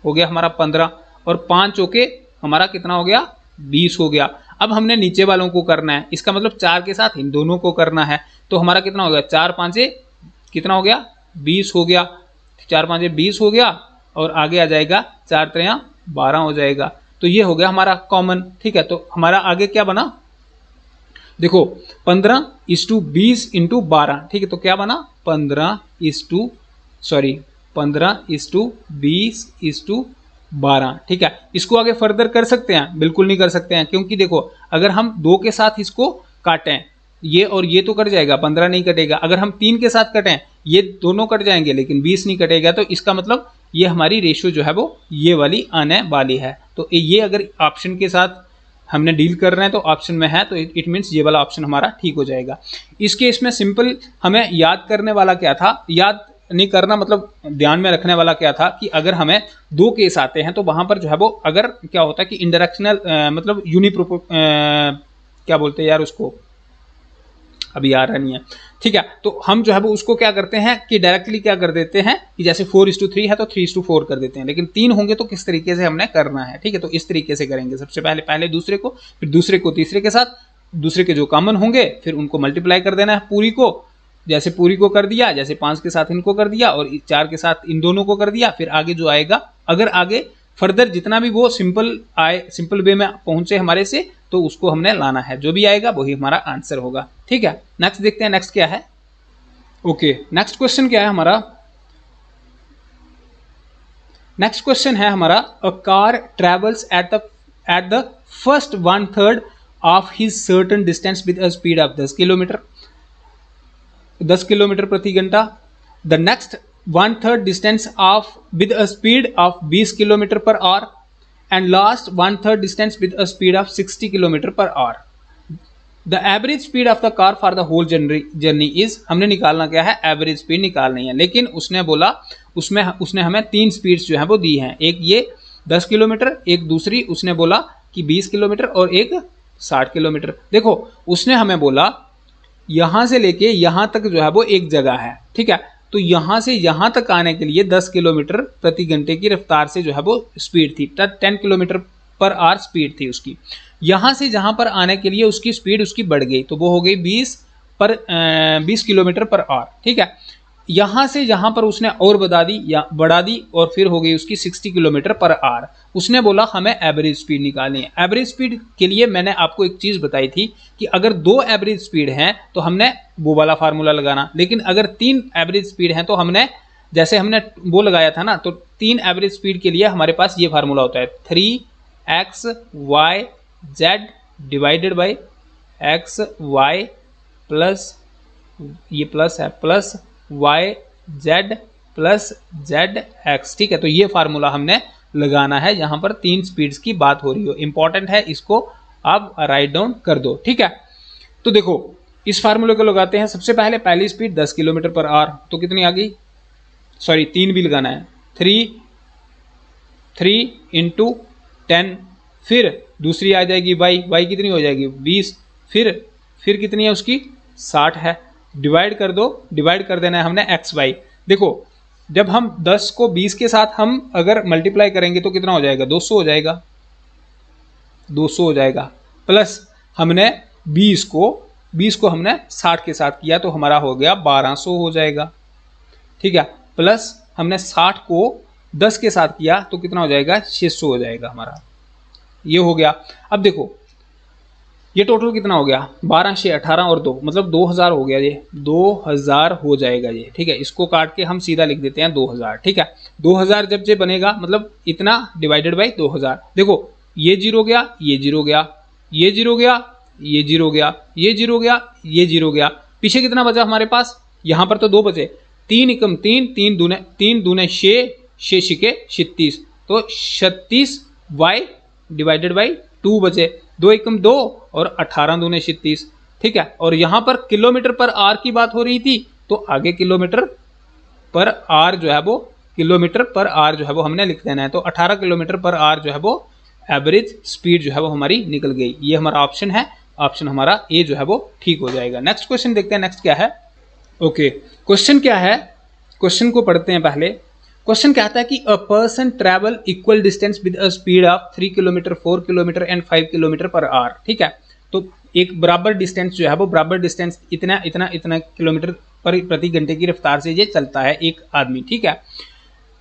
हो गया हमारा 15 और 5 चौके हमारा कितना हो गया 20 हो गया। अब हमने नीचे वालों को करना है, इसका मतलब 4 के साथ इन दोनों को करना है, तो हमारा कितना हो गया 4 5 कितना हो गया 20 हो गया, 4 5 20 हो गया और आगे आ जाएगा 4 3 12 हो जाएगा। तो ये हो गया हमारा कॉमन। ठीक है, तो हमारा आगे क्या बना, देखो 15:20 × 12। ठीक है, तो क्या बना 15:20:12। ठीक है, इसको आगे फर्दर कर सकते हैं, बिल्कुल नहीं कर सकते हैं, क्योंकि देखो अगर हम 2 के साथ इसको काटें, ये और ये तो कट जाएगा, 15 नहीं कटेगा। अगर हम 3 के साथ कटें, ये दोनों कट जाएंगे लेकिन 20 नहीं कटेगा। तो इसका मतलब ये हमारी रेशियो जो है वो ये वाली आने वाली है। तो ये अगर ऑप्शन के साथ हमने डील कर रहे हैं तो ऑप्शन में है, तो इट मीन्स ये वाला ऑप्शन हमारा ठीक हो जाएगा। इस केस में सिंपल हमें याद करने वाला क्या था, याद नहीं करना मतलब ध्यान में रखने वाला क्या था कि अगर हमें 2 केस आते हैं तो वहां पर जो है वो अगर क्या होता है कि इंडायरेक्शनल मतलब क्या बोलते हैं यार उसको, अभी आ रहा नहीं है। ठीक है, तो हम जो है वो उसको क्या करते हैं कि डायरेक्टली क्या कर देते हैं कि जैसे 4:3 है तो 3:4 कर देते हैं, लेकिन 3 होंगे तो किस तरीके से हमने करना है। ठीक है, तो इस तरीके से करेंगे, सबसे पहले दूसरे को, फिर दूसरे को तीसरे के साथ, दूसरे के जो कॉमन होंगे फिर उनको मल्टीप्लाई कर देना है पूरी को, जैसे पूरी को कर दिया, जैसे 5 के साथ इनको कर दिया और 4 के साथ इन दोनों को कर दिया। फिर आगे जो आएगा, अगर आगे फर्दर जितना भी वो सिंपल वे में पहुंचे हमारे से, तो उसको हमने लाना है, जो भी आएगा वही हमारा आंसर होगा। ठीक है, नेक्स्ट देखते हैं, नेक्स्ट क्या है। ओके, नेक्स्ट क्वेश्चन क्या है हमारा, नेक्स्ट क्वेश्चन है हमारा, a car travels at the first 1/3 of his certain distance with a speed of 10 kilometre, 10 kilometre प्रति घंटा। The next 1/3 distance of with a speed of 20 kilometre per hour and last 1/3 distance with a speed of 60 kilometre per hour. The average speed of the car for the whole journey is, हमने निकालना क्या है, average speed निकालनी है। लेकिन उसने बोला, उसने हमें 3 स्पीड्स जो है वो दी हैं, एक ये 10 किलोमीटर, एक दूसरी उसने बोला कि 20 किलोमीटर और एक 60 किलोमीटर। देखो उसने हमें बोला यहां से लेके यहां तक जो है वो एक जगह है, ठीक है। तो यहां से यहां तक आने के लिए 10 किलोमीटर प्रति घंटे की रफ्तार से जो है वो स्पीड थी, 10 किलोमीटर पर आवर स्पीड थी उसकी। यहां से जहां पर आने के लिए उसकी स्पीड उसकी बढ़ गई, तो वो हो गई 20 किलोमीटर पर आवर, ठीक है। यहां से यहां पर उसने और बढ़ा दी और फिर हो गई उसकी 60 किलोमीटर पर आवर। उसने बोला हमें एवरेज स्पीड निकालनी है। एवरेज स्पीड के लिए मैंने आपको एक चीज बताई थी कि अगर 2 एवरेज स्पीड हैं तो हमने वो वाला फार्मूला लगाना, लेकिन अगर 3 एवरेज स्पीड हैं तो हमने, जैसे हमने वो लगाया था ना, तो 3 एवरेज स्पीड के लिए हमारे पास ये फार्मूला होता है, 3xyz divided by xy plus, ये प्लस है, प्लस yz प्लस zx, ठीक है। तो ये फार्मूला हमने लगाना है, यहां पर 3 स्पीड्स की बात हो रही हो, इंपॉर्टेंट है, इसको आप राइट डाउन कर दो, ठीक है। तो देखो इस फार्मूले को लगाते हैं। सबसे पहले पहली स्पीड 10 किलोमीटर पर आवर, तो कितनी आ गई, सॉरी 3 भी लगाना है, 3 इंटू 10, फिर दूसरी आ जाएगी y कितनी हो जाएगी 20, फिर कितनी है उसकी 60 है, डिवाइड कर दो, डिवाइड कर देना है हमने xy। देखो जब हम 10 को 20 के साथ हम अगर मल्टीप्लाई करेंगे तो कितना हो जाएगा, 200 हो जाएगा, 200 हो जाएगा, प्लस हमने 20 को हमने 60 के साथ किया तो हमारा हो गया 1200 हो जाएगा, ठीक है। प्लस हमने 60 को 10 के साथ किया तो कितना हो जाएगा, 600 हो जाएगा हमारा, ये हो गया। अब देखो ये टोटल कितना हो गया, 12 से 18 और 2 मतलब 2000 हो गया, ये 2000 हो जाएगा ये, ठीक है। इसको काट के हम सीधा लिख देते हैं 2000, ठीक है। 2000 जब ये बनेगा मतलब इतना डिवाइडेड बाई 2000। देखो ये 0 गया, ये 0 गया, ये 0 गया, ये 0 गया, ये 0 गया, ये 0 गया, पीछे कितना बचा हमारे पास, यहां पर तो 2 बचे, 3 एकम 3, 3 दूने 6, 6 छिके 36, तो 36 y डिवाइडेड बाई 2 बचे, 2 एकम 2 और 18 दूने 36, ठीक है। और यहां पर किलोमीटर पर आवर की बात हो रही थी तो आगे किलोमीटर पर आवर जो है वो, किलोमीटर पर आवर जो है वो हमने लिख देना है। तो 18 किलोमीटर पर आवर जो है वो एवरेज स्पीड जो है वो हमारी निकल गई। ये हमारा ऑप्शन है, ऑप्शन हमारा ए जो है वो ठीक हो जाएगा। नेक्स्ट क्वेश्चन देखते हैं, नेक्स्ट क्या है। ओके क्वेश्चन क्या है, क्वेश्चन को पढ़ते हैं पहले। क्वेश्चन कहता है कि a person travel equal distance with a speed of 3 kilometre, 4 kilometre and 5 kilometre per our, ठीक है। तो एक बराबर डिस्टेंस जो है वो, बराबर डिस्टेंस इतना इतना इतना किलोमीटर पर प्रति घंटे की रफ्तार से ये चलता है एक आदमी, ठीक है।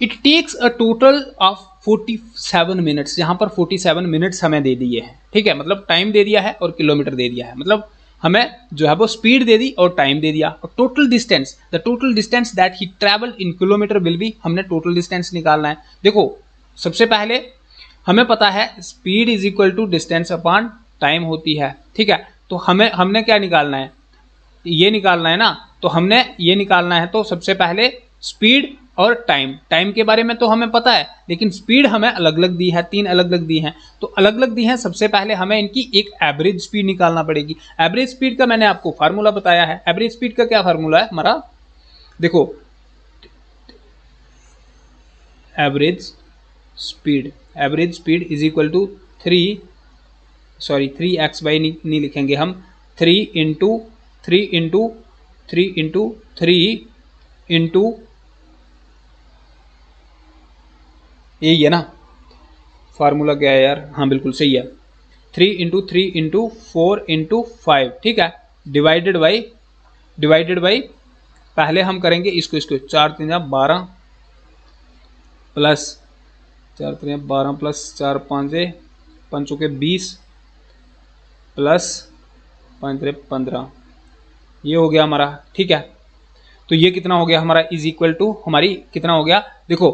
It takes a total of 47 minutes, यहाँ पर 47 मिनट्स हमें दे दिए हैं, ठीक है। मतलब टाइम दे दिया है और किलोमीटर दे दिया है, मतलब हमें जो है वो स्पीड दे दी और टाइम दे दिया। और total distance, the total distance that he travel in kilometre will be, हमने टोटल डिस्टेंस निकालना है। देखो सबसे पहले हमें पता है speed is equal to distance upon time होती है, ठीक है। तो हमने क्या निकालना है, ये निकालना है ना, तो हमने ये निकालना है। तो सबसे पहले स्पीड और टाइम के बारे में तो हमें पता है, लेकिन स्पीड हमें अलग अलग दी है, 3 अलग अलग दी हैं, तो अलग अलग दी हैं। सबसे पहले हमें इनकी एक एवरेज स्पीड निकालना पड़ेगी। एवरेज स्पीड का मैंने आपको फार्मूला बताया है। एवरेज स्पीड का क्या फार्मूला है हमारा, देखो average speed is equal to 3x/, नहीं लिखेंगे हम, 3 इंटू 3 यही है ना फार्मूला, क्या है यार, हाँ बिल्कुल सही है, 3 इंटू 4 इंटू 5, ठीक है, डिवाइडेड बाई पहले हम करेंगे इसको 4 3 12 प्लस 4 3 12 प्लस 4 5 5 के 20 प्लस 5 3 15, ये हो गया हमारा, ठीक है। तो ये कितना हो गया हमारा, इज इक्वल टू हमारी कितना हो गया, देखो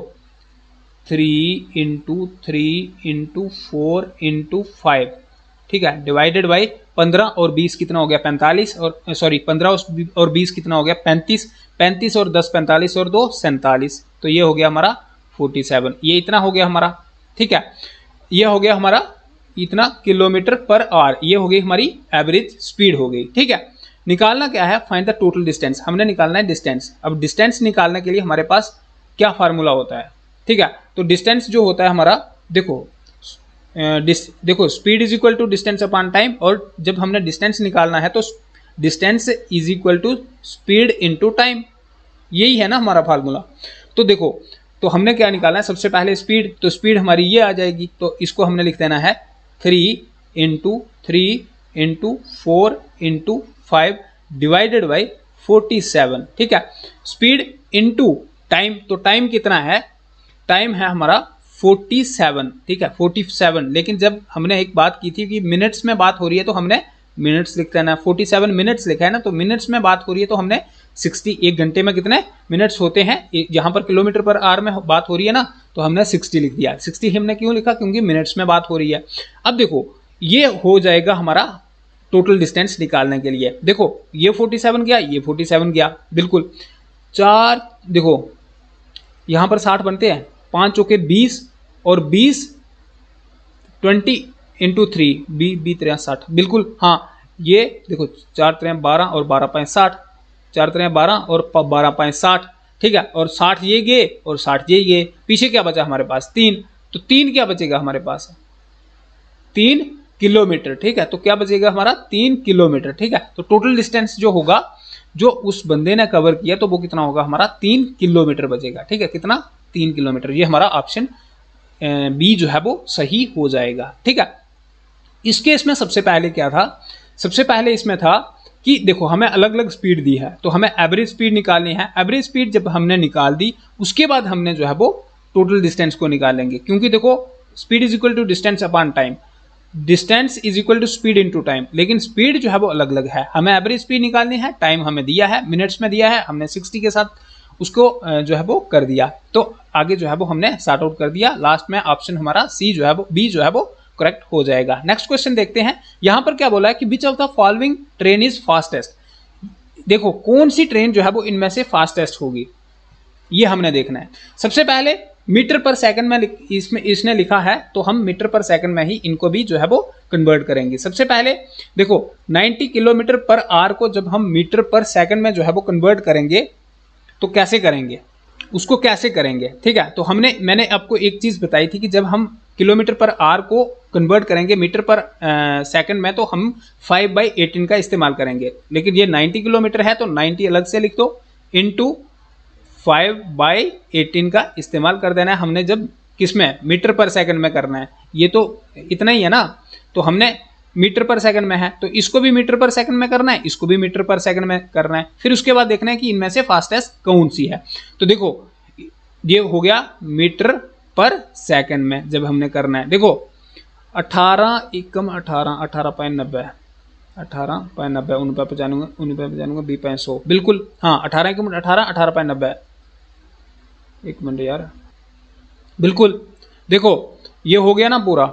3 × 3 × 4 × 5, ठीक है, डिवाइडेड बाई 15 और 20 कितना हो गया 45, और सॉरी 15 और 20 कितना हो गया 35, 35 और 10 45 और 2 47, तो ये हो गया हमारा 47, ये इतना हो गया हमारा, ठीक है, ये हो गया हमारा इतना किलोमीटर पर आवर, ये हो गई हमारी एवरेज स्पीड हो गई, ठीक है। निकालना क्या है, फाइंड द टोटल डिस्टेंस, हमने निकालना है डिस्टेंस। अब डिस्टेंस निकालने के लिए हमारे पास क्या फार्मूला होता है, ठीक है, तो डिस्टेंस जो होता है हमारा, देखो speed is equal to distance upon time, और जब हमने डिस्टेंस निकालना है तो distance is equal to speed into time, यही है ना हमारा फार्मूला। तो देखो, तो हमने क्या निकालना है, सबसे पहले स्पीड, तो स्पीड हमारी ये आ जाएगी, तो इसको हमने लिख देना है 3 × 3 × 4 × 5 डिवाइडेड बाई 47, ठीक है। स्पीड इनटू टाइम, तो टाइम कितना है, टाइम है हमारा 47, ठीक है 47, लेकिन जब हमने एक बात की थी कि मिनट्स में बात हो रही है तो हमने मिनट्स लिख देना, 47 मिनट्स लिखा है ना, तो मिनट्स में बात हो रही है तो हमने 60, एक घंटे में कितने मिनट्स होते हैं, यहाँ पर किलोमीटर पर आवर में बात हो रही है ना, तो हमने 60 लिख दिया। 60 हमने क्यों लिखा, क्योंकि मिनट्स में बात हो रही है। अब देखो ये हो जाएगा हमारा टोटल डिस्टेंस निकालने के लिए, देखो ये 47 गया, ये 47 गया, बिल्कुल चार, देखो यहाँ पर 60 बनते हैं, 5 चौके 20 और 20 20 × 3 बी 60, बिल्कुल हाँ, ये देखो 4 3 12 और 12 5 60, 4 3 12 और 12 5 60, ठीक है, और 60 ये गए और 60 ये गए, पीछे क्या बचा हमारे पास 3, तो 3 क्या बचेगा हमारे पास 3 किलोमीटर, ठीक है, तो क्या बचेगा हमारा 3 किलोमीटर, ठीक है। तो टोटल डिस्टेंस जो होगा जो उस बंदे ने कवर किया तो वो कितना होगा हमारा 3 किलोमीटर बचेगा, ठीक है, कितना 3 किलोमीटर, ये हमारा ऑप्शन बी जो है वो सही हो जाएगा, ठीक है। इस केस में सबसे पहले क्या था, सबसे पहले इसमें था कि देखो हमें अलग अलग स्पीड दी है, तो हमें एवरेज स्पीड निकालनी है। एवरेज स्पीड जब हमने निकाल दी उसके बाद हमने जो है वो टोटल डिस्टेंस को निकालेंगे, क्योंकि देखो speed is equal to distance upon time, distance is equal to speed into time, लेकिन स्पीड जो है वो अलग अलग है। हमें एवरेज स्पीड निकालनी है, टाइम हमें दिया है, मिनट्स में दिया है, हमने 60 के साथ उसको जो है वो कर दिया, तो आगे जो है वो हमने सॉर्ट आउट कर दिया। लास्ट में ऑप्शन हमारा सी जो है वो बी जो है वो करेक्ट हो जाएगा। नेक्स्ट क्वेश्चन देखते हैं, यहां पर क्या बोला है कि which of the following train is fastest, देखो कौन सी ट्रेन जो है वो इनमें से फास्टेस्ट होगी, ये हमने देखना है। सबसे पहले मीटर पर सेकंड में इसमें इसने लिखा है, तो हम मीटर पर सेकंड में ही इनको भी जो है वो कन्वर्ट करेंगे। सबसे पहले देखो 90 किलोमीटर पर आवर को जब हम मीटर पर सेकंड में जो है वो कन्वर्ट करेंगे तो कैसे करेंगे, उसको कैसे करेंगे, ठीक है। तो मैंने आपको एक चीज बताई थी कि जब हम किलोमीटर पर आवर को कन्वर्ट करेंगे मीटर पर सेकंड में, तो हम 5/18 का इस्तेमाल करेंगे, लेकिन ये 90 किलोमीटर है तो 90 अलग से लिख दो, इंटू 5/18 का इस्तेमाल कर देना है हमने, जब किसमें मीटर पर सेकंड में करना है, ये तो इतना ही है ना, तो हमने मीटर पर सेकंड में है तो इसको भी मीटर पर सेकंड में करना है, इसको भी मीटर पर सेकंड में करना है, फिर उसके बाद देखना है कि इनमें से फास्टेस्ट कौन सी है। तो देखो ये हो गया मीटर पर सेकंड में जब हमने करना है, देखो 18 एकम 18 18.90 18.90 उन पे जानूंगा बी 500, बिल्कुल हाँ 18 एकम 18 18.90, एक मिनट यार, बिल्कुल देखो ये हो गया ना पूरा,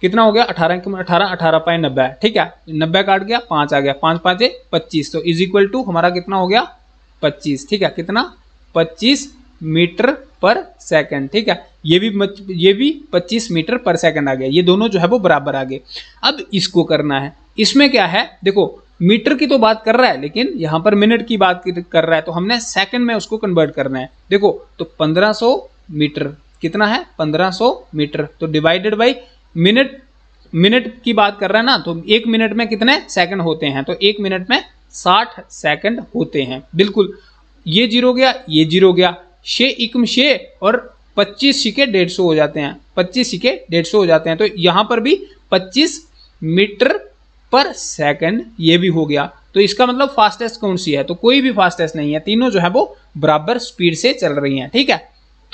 कितना हो गया 18 एकम 18 18.90, ठीक है, 90 काट गया 5 आ गया, 5 5 25, तो इज इक्वल टू हमारा कितना हो गया 25, ठीक है, कितना 25 मीटर पर सेकंड, ठीक है, ये भी 25 मीटर पर सेकंड आ गया, ये दोनों जो है वो बराबर आ गए। अब इसको करना है, इसमें क्या है देखो मीटर की तो बात कर रहा है लेकिन यहाँ पर मिनट की बात कर रहा है, तो हमने सेकंड में उसको कन्वर्ट करना है। देखो तो 1500 मीटर कितना है 1500 मीटर, तो डिवाइडेड बाई मिनट की बात कर रहा है ना, तो एक मिनट में कितने सेकंड होते हैं, तो एक मिनट में 60 सेकंड होते हैं, बिल्कुल ये जीरो गया ये जीरो गया, 6 एकम 6 और 25 सिके 150 हो जाते हैं, 25 सिके 150 हो जाते हैं, तो यहाँ पर भी 25 मीटर पर सेकंड ये भी हो गया। तो इसका मतलब फास्टेस्ट कौन सी है, तो कोई भी फास्टेस्ट नहीं है, तीनों जो है वो बराबर स्पीड से चल रही हैं, ठीक है।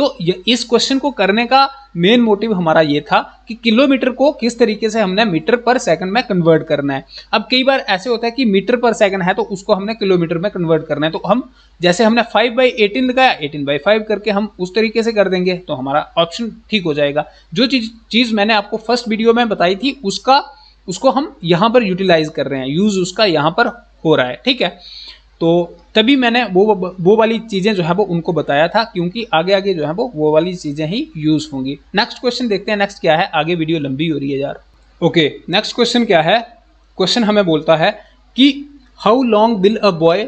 तो इस क्वेश्चन को करने का मेन मोटिव हमारा ये था कि किलोमीटर को किस तरीके से हमने मीटर पर सेकंड में कन्वर्ट करना है। अब कई बार ऐसे होता है कि मीटर पर सेकंड है तो उसको हमने किलोमीटर में कन्वर्ट करना है, तो हम जैसे हमने 5/18 लगाया 18/5 करके हम उस तरीके से कर देंगे तो हमारा ऑप्शन ठीक हो जाएगा। जो चीज मैंने आपको फर्स्ट वीडियो में बताई थी उसको हम यहाँ पर यूटिलाइज कर रहे हैं, यूज उसका यहाँ पर हो रहा है, ठीक है। तो तभी मैंने वो वाली चीजें जो है वो उनको बताया था, क्योंकि आगे आगे जो है वो वाली चीजें ही यूज होंगी। नेक्स्ट क्वेश्चन देखते हैं, नेक्स्ट क्या है, आगे वीडियो लंबी हो रही है यार। ओके, नेक्स्ट क्वेश्चन क्या है, क्वेश्चन हमें बोलता है कि how long will a boy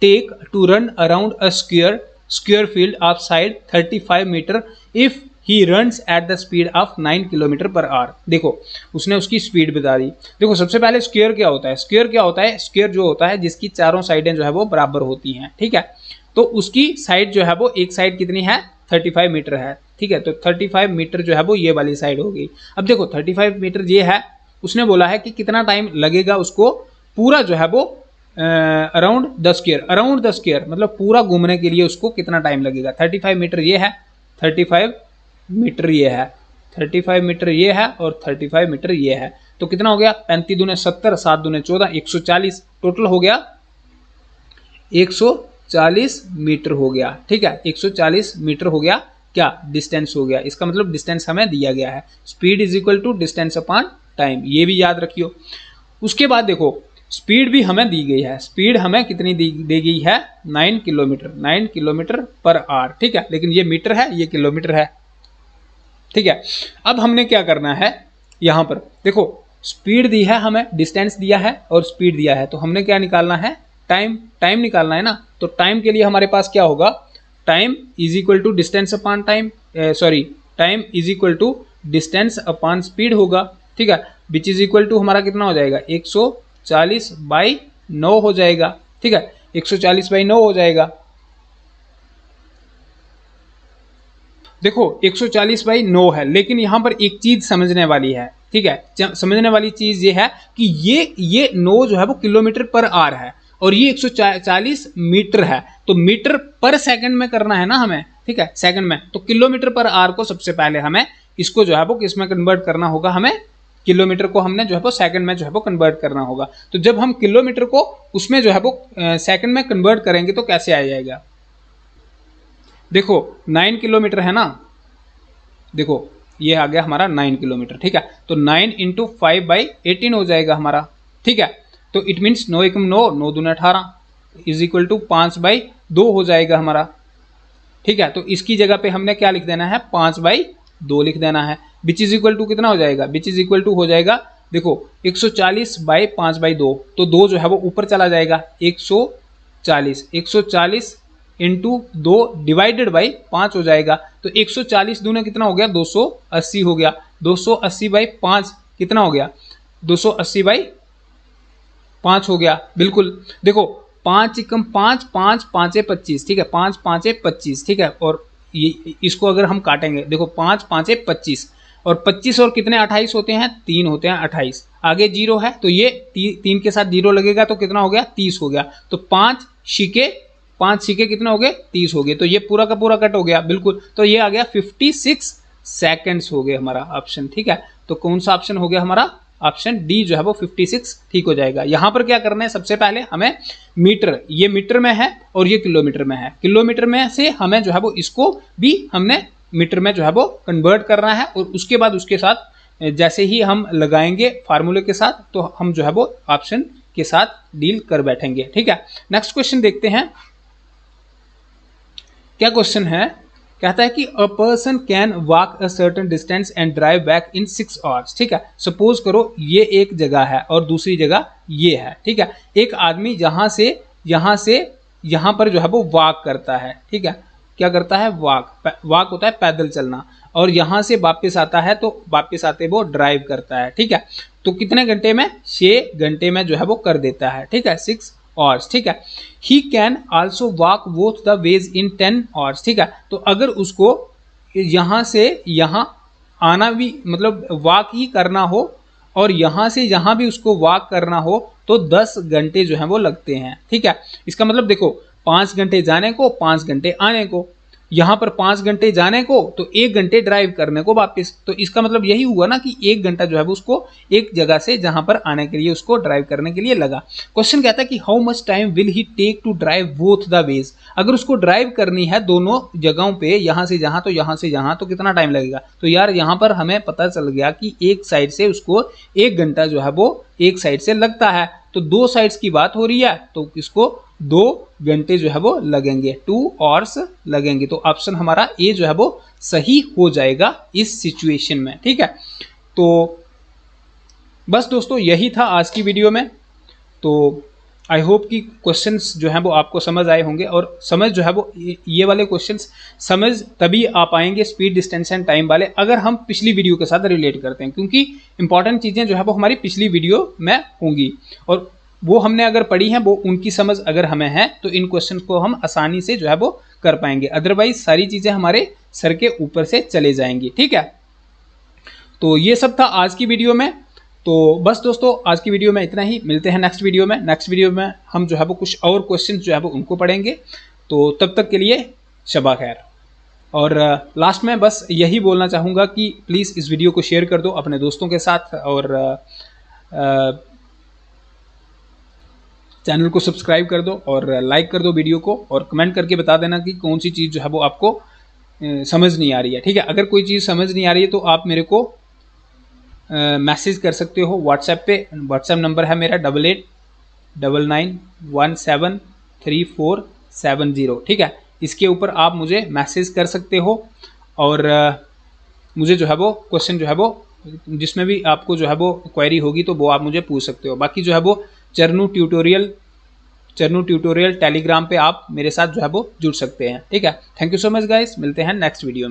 take to run around a square field of side 35 metre if he runs at the speed of 9 kilometre per hour. देखो उसने उसकी स्पीड बता दी। देखो सबसे पहले स्क्वायर क्या होता है, स्क्वायर क्या होता है, स्क्वायर जो होता है जिसकी चारों साइडें जो है वो बराबर होती हैं, ठीक है। तो उसकी साइड जो है वो एक साइड कितनी है 35 मीटर है, ठीक है। तो 35 मीटर जो है वो ये वाली साइड होगी। अब देखो 35 मीटर ये है, उसने बोला है कि कितना टाइम लगेगा उसको पूरा जो है वो अराउंड द स्क्वायर मतलब पूरा घूमने के लिए उसको कितना टाइम लगेगा। 35 मीटर ये है, 35 मीटर ये है, 35 मीटर ये है और 35 मीटर ये है। तो कितना हो गया 35 दूने 70, 7 दूने 14, 140, टोटल हो गया 140 मीटर हो गया, ठीक है। 140 मीटर हो गया, क्या डिस्टेंस हो गया, इसका मतलब डिस्टेंस हमें दिया गया है। Speed is equal to distance upon time, ये भी याद रखियो। उसके बाद देखो स्पीड भी हमें दी गई है, स्पीड हमें कितनी दी गई है 9 किलोमीटर पर आवर, ठीक है। लेकिन ये मीटर है, ये किलोमीटर है, ठीक है। अब हमने क्या करना है, यहां पर देखो स्पीड दी है हमें, डिस्टेंस दिया है और स्पीड दिया है, तो हमने क्या निकालना है, टाइम निकालना है ना। तो टाइम के लिए हमारे पास क्या होगा, time is equal to distance upon time, time is equal to distance upon speed होगा, ठीक है। विच इज इक्वल टू हमारा कितना हो जाएगा 140/9 हो जाएगा, ठीक है। 140/9 हो जाएगा। देखो 140/9 है, लेकिन यहां पर एक चीज समझने वाली है, ठीक है। समझने वाली चीज ये है कि ये 9 जो है वो किलोमीटर पर आवर है और ये 140 मीटर है, तो मीटर पर सेकंड में करना है ना हमें, ठीक है, सेकंड में। तो किलोमीटर पर आवर को सबसे पहले हमें इसको जो है वो किस में कन्वर्ट करना होगा, हमें किलोमीटर को हमने जो है वो सेकंड में जो है वो कन्वर्ट करना होगा। तो जब हम किलोमीटर को उसमें जो है वो सेकंड में कन्वर्ट करेंगे तो कैसे आ जाएगा, देखो 9 किलोमीटर है ना, देखो ये आ गया हमारा 9 किलोमीटर, ठीक है। तो 9 × 5/18 हो जाएगा हमारा, ठीक है। तो इट मीन्स 9 × 9, 9 दूने 18 इज इक्वल टू 5/2 हो जाएगा हमारा, ठीक है। तो इसकी जगह पे हमने क्या लिख देना है 5/2 लिख देना है, विच इज इक्वल टू कितना हो जाएगा, विच इज इक्वल टू हो जाएगा देखो 140/5/2, तो 2 जो है वो ऊपर चला जाएगा, 140 इंटू 2 डिवाइडेड बाई 5 हो जाएगा। तो 140 दूने कितना हो गया 280 हो गया, 280/5 कितना हो गया 280/5 हो गया, बिल्कुल। देखो 5 × 5 5 5 25, ठीक है, 5 5 25, ठीक है। और ये इसको अगर हम काटेंगे देखो 5 5 25 और 25 और कितने 28 होते हैं, 3 होते हैं 28, आगे 0 है तो ये 3 के साथ 0 लगेगा तो कितना हो गया 30 हो गया। तो 5 सिक्के कितना हो गए 30 हो गए, तो ये पूरा का पूरा कट हो गया, बिल्कुल। तो ये आ गया 56 सेकंड्स हो गए हमारा ऑप्शन, ठीक है। तो कौन सा ऑप्शन हो गया हमारा, ऑप्शन डी जो है वो 56 ठीक हो जाएगा। यहां पर क्या करना है, सबसे पहले हमें मीटर, ये मीटर में है और ये किलोमीटर में है, किलोमीटर में से हमें जो है वो इसको भी हमने मीटर में जो है वो कन्वर्ट करना है, और उसके बाद उसके साथ जैसे ही हम लगाएंगे फार्मूले के साथ तो हम जो है वो ऑप्शन के साथ डील कर बैठेंगे, ठीक है। नेक्स्ट क्वेश्चन देखते हैं, क्या क्वेश्चन है, कहता है कि a person can walk a certain distance and drive back in 6 hours, ठीक है। सपोज करो ये एक जगह है और दूसरी जगह ये है, ठीक है। एक आदमी यहां से यहां पर जो है वो वॉक करता है, ठीक है, क्या करता है वॉक होता है पैदल चलना, और यहां से वापस आता है तो वापस आते वो ड्राइव करता है, ठीक है। तो कितने घंटे में, 6 घंटे में जो है वो कर देता है, ठीक है, 6 आवर्स, ठीक है। He can also walk both the ways in 10 hours, ठीक है। तो अगर उसको यहां से यहां आना भी मतलब वॉक ही करना हो और यहां से यहां भी उसको वॉक करना हो तो 10 घंटे जो है वो लगते हैं, ठीक है। इसका मतलब देखो 5 घंटे जाने को 5 घंटे आने को, यहाँ पर 5 घंटे जाने को तो 1 घंटे ड्राइव करने को वापस। तो इसका मतलब यही हुआ ना कि 1 घंटा जो है वो उसको एक जगह से जहां पर आने के लिए उसको ड्राइव करने के लिए लगा। क्वेश्चन कहता है कि how much time will he take to drive both the ways. अगर उसको ड्राइव करनी है दोनों जगहों पे, यहां से जहां तो यहां से जहां, तो कितना टाइम लगेगा। तो यार यहाँ पर हमें पता चल गया कि एक साइड से उसको 1 घंटा जो है वो एक साइड से लगता है। तो 2 साइड्स की बात हो रही है तो इसको 2 घंटे जो है वो लगेंगे, 2 आवर्स लगेंगे। तो ऑप्शन हमारा ए जो है वो सही हो जाएगा इस सिचुएशन में। ठीक है, तो बस दोस्तों यही था आज की वीडियो में। तो आई होप कि क्वेश्चंस जो हैं वो आपको समझ आए होंगे, और समझ जो है वो ये वाले क्वेश्चंस समझ तभी आ पाएंगे स्पीड डिस्टेंस एंड टाइम वाले, अगर हम पिछली वीडियो के साथ रिलेट करते हैं, क्योंकि इंपॉर्टेंट चीज़ें जो है वो हमारी पिछली वीडियो में होंगी और वो हमने अगर पढ़ी हैं, वो उनकी समझ अगर हमें है तो इन क्वेश्चन को हम आसानी से जो है वो कर पाएंगे। अदरवाइज सारी चीज़ें हमारे सर के ऊपर से चले जाएंगी। ठीक है, तो ये सब था आज की वीडियो में। तो बस दोस्तों आज की वीडियो में इतना ही, मिलते हैं नेक्स्ट वीडियो में। नेक्स्ट वीडियो में हम जो है वो कुछ और क्वेश्चन जो है वो उनको पढ़ेंगे। तो तब तक के लिए शबा खैर। और लास्ट में बस यही बोलना चाहूँगा कि प्लीज़ इस वीडियो को शेयर कर दो अपने दोस्तों के साथ, और चैनल को सब्सक्राइब कर दो और लाइक कर दो वीडियो को, और कमेंट करके बता देना कि कौन सी चीज़ जो है वो आपको समझ नहीं आ रही है। ठीक है, अगर कोई चीज़ समझ नहीं आ रही है तो आप मेरे को मैसेज कर सकते हो व्हाट्सएप पे। व्हाट्सएप नंबर है मेरा 8899173470। ठीक है, इसके ऊपर आप मुझे मैसेज कर सकते हो, और मुझे जो है वो क्वेश्चन जो है वो जिसमें भी आपको जो है वो क्वेरी होगी तो वो आप मुझे पूछ सकते हो। बाकी जो है वो चरणू ट्यूटोरियल टेलीग्राम पे आप मेरे साथ जो है वो जुड़ सकते हैं। ठीक है, thank you so much guys, मिलते हैं नेक्स्ट वीडियो में।